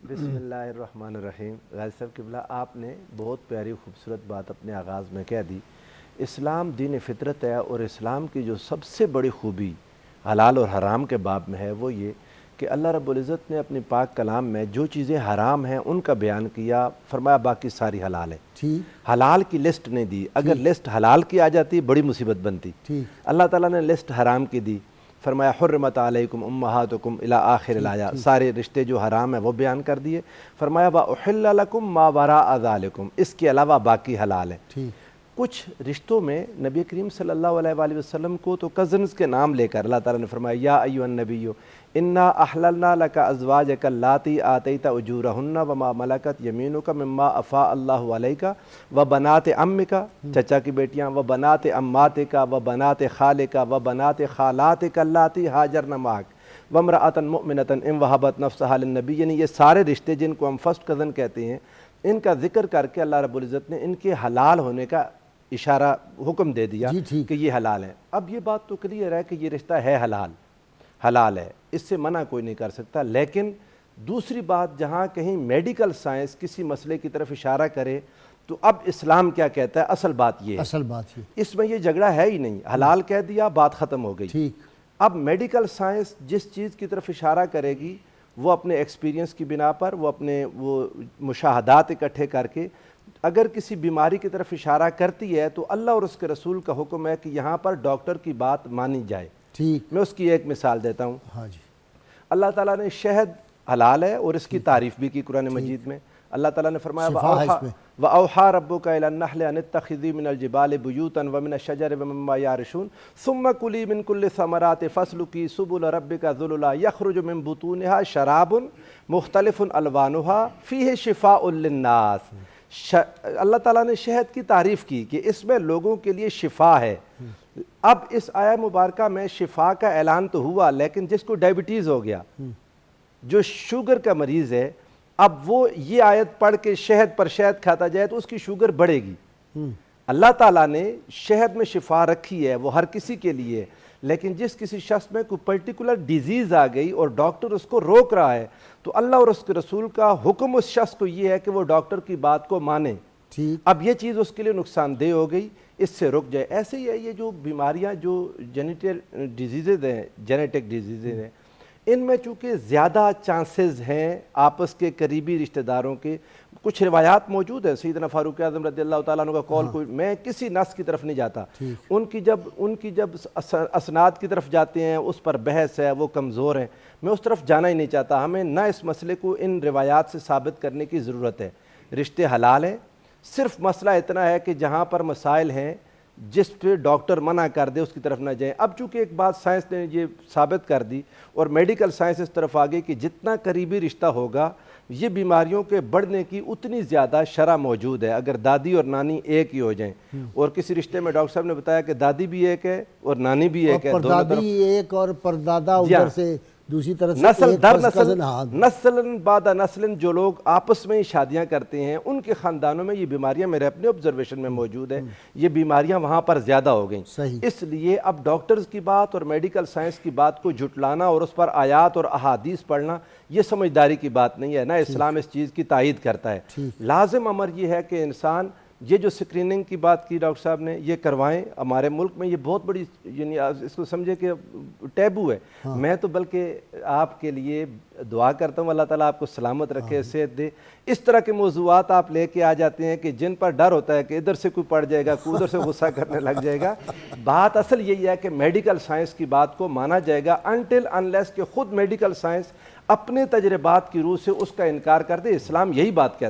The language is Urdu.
بسم اللہ الرحمن الرحیم۔ غازی صاحب قبلہ، آپ نے بہت پیاری خوبصورت بات اپنے آغاز میں کہہ دی۔ اسلام دین فطرت ہے، اور اسلام کی جو سب سے بڑی خوبی حلال اور حرام کے باب میں ہے وہ یہ کہ اللہ رب العزت نے اپنی پاک کلام میں جو چیزیں حرام ہیں ان کا بیان کیا، فرمایا باقی ساری حلال ہے۔ حلال کی لسٹ نہیں دی، اگر لسٹ حلال کی آ جاتی بڑی مصیبت بنتی۔ اللہ تعالیٰ نے لسٹ حرام کی دی، فرمایا حرمت علیکم امہاتکم الی آخر الآیہ، سارے رشتے جو حرام ہیں وہ بیان کر دیے۔ فرمایا وَأُحِلَّ لَكُم مَّا وَرَاءَ ذَلِكُم، اس کے علاوہ باقی حلال ہیں۔ کچھ رشتوں میں نبی کریم صلی اللہ علیہ وآلہ وسلم کو تو کزنز کے نام لے کر اللہ تعالیٰ نے فرمایا یا ایھا النبی انا احللنا لک ازواجک اللاتی آتیت اجورہن وما ملکت یمینک مما افاء اللہ علیک وبنات عمک، چچا کی بیٹیاں، وبنات عماتک وبنات خالک وبنات خالاتک اللاتی ہاجرن معک وامرأۃ مؤمنۃ ان وہبت نفسہا للنبی، یعنی یہ سارے رشتے جن کو ہم فرسٹ کزن کہتے ہیں، ان کا ذکر کر کے اللہ رب العزت نے ان کے حلال ہونے کا اشارہ حکم دے دیا کہ یہ حلال ہے۔ اب یہ بات تو کلیئر ہے کہ یہ رشتہ ہے حلال ہے، اس سے منع کوئی نہیں کر سکتا، لیکن دوسری بات جہاں کہیں میڈیکل سائنس کسی مسئلے کی طرف اشارہ کرے تو اب اسلام کیا کہتا ہے، اصل بات یہ ہے، اس میں یہ جھگڑا ہے ہی نہیں، حلال کہہ دیا بات ختم ہو گئی۔ اب میڈیکل سائنس جس چیز کی طرف اشارہ کرے گی وہ اپنے ایکسپیرینس کی بنا پر، وہ اپنے مشاہدات اکٹھے کر کے اگر کسی بیماری کی طرف اشارہ کرتی ہے تو اللہ اور اس کے رسول کا حکم ہے کہ یہاں پر ڈاکٹر کی بات مانی جائے۔ میں اس کی ایک مثال دیتا ہوں۔ اللہ تعالیٰ نے شہد حلال ہے اور اس کی تعریف بھی کی قرآن مجید میں۔ اللہ تعالیٰ نے فرمایا وَأَوْحَىٰ رَبُّكَ إِلَى النَّحْلِ أَنِ اتَّخِذِي مِنَ الْجِبَالِ بُيُوتًا وَمِنَ الشَّجَرِ وَمِمَّا يَعْرِشُونَ ثُمَّ كُلِي مِن كُلِّ الثَّمَرَاتِ فَاسْلُكِي سُبُلَ رَبِّكَ ذُلُلًا يَخْرُجُ مِن بُطُونِهَا شَرَابٌ مُخْتَلِفٌ أَلْوَانُهَا فِيهِ شِفَاءٌ لِلنَّاسِ۔ اللہ تعالیٰ نے شہد کی تعریف کی کہ اس میں لوگوں کے لیے شفا ہے۔ اب اس آیہ مبارکہ میں شفا کا اعلان تو ہوا، لیکن جس کو ڈائبٹیز ہو گیا، جو شوگر کا مریض ہے، اب وہ یہ آیت پڑھ کے شہد پر شہد کھاتا جائے تو اس کی شوگر بڑھے گی۔ اللہ تعالیٰ نے شہد میں شفا رکھی ہے، وہ ہر کسی کے لیے، لیکن جس کسی شخص میں کوئی پرٹیکولر ڈیزیز آ گئی اور ڈاکٹر اس کو روک رہا ہے تو اللہ اور اس کے رسول کا حکم اس شخص کو یہ ہے کہ وہ ڈاکٹر کی بات کو مانے۔ اب یہ چیز اس کے لیے نقصان دہ ہو گئی، اس سے رک جائے۔ ایسے ہی ہے یہ جو بیماریاں جو جینیٹل ڈیزیزز ہیں، جینیٹک ڈیزیزز ہیں، ان میں چونکہ زیادہ چانسز ہیں آپس کے قریبی رشتہ داروں کے۔ کچھ روایات موجود ہیں، سیدنا فاروق اعظم رضی اللہ تعالیٰ عنہ کا قول، کوئی میں کسی نص کی طرف نہیں جاتا، ان کی جب اسناد کی طرف جاتے ہیں اس پر بحث ہے، وہ کمزور ہیں، میں اس طرف جانا ہی نہیں چاہتا۔ ہمیں نہ اس مسئلے کو ان روایات سے ثابت کرنے کی ضرورت ہے۔ رشتے حلال ہیں، صرف مسئلہ اتنا ہے کہ جہاں پر مسائل ہیں جس پہ ڈاکٹر منع کر دے اس کی طرف نہ جائیں۔ اب چونکہ ایک بات سائنس نے یہ ثابت کر دی اور میڈیکل سائنس اس طرف آگئی کہ جتنا قریبی رشتہ ہوگا یہ بیماریوں کے بڑھنے کی اتنی زیادہ شرح موجود ہے۔ اگر دادی اور نانی ایک ہی ہو جائیں، اور کسی رشتے میں ڈاکٹر صاحب نے بتایا کہ دادی بھی ایک ہے اور نانی بھی ایک ہے، پردادی ایک اور پردادا ادھر سے دوسری طرف سے، نسل در نسل، نسل بعد نسل جو لوگ آپس میں ہی شادیاں کرتے ہیں ان کے خاندانوں میں یہ بیماریاں میرے اپنے آبزرویشن میں موجود ہیں، یہ بیماریاں وہاں پر زیادہ ہو گئیں۔ اس لیے اب ڈاکٹرز کی بات اور میڈیکل سائنس کی بات کو جھٹلانا اور اس پر آیات اور احادیث پڑھنا یہ سمجھداری کی بات نہیں ہے، نہ اسلام اس چیز کی تائید کرتا ہے۔ لازم امر یہ ہے کہ انسان یہ جو سکریننگ کی بات کی ڈاکٹر صاحب نے، یہ کروائیں۔ ہمارے ملک میں یہ بہت بڑی، یعنی اس کو سمجھے کہ ٹیبو ہے۔ میں تو بلکہ آپ کے لیے دعا کرتا ہوں اللہ تعالیٰ آپ کو سلامت رکھے، صحت دے۔ اس طرح کے موضوعات آپ لے کے آ جاتے ہیں کہ جن پر ڈر ہوتا ہے کہ ادھر سے کوئی پڑ جائے گا، کوئی ادھر سے غصہ کرنے لگ جائے گا۔ بات اصل یہی ہے کہ میڈیکل سائنس کی بات کو مانا جائے گا انٹل انلیس کہ خود میڈیکل سائنس اپنے تجربات کی روح سے اس کا انکار کر دے۔ اسلام یہی بات کہتا ہے۔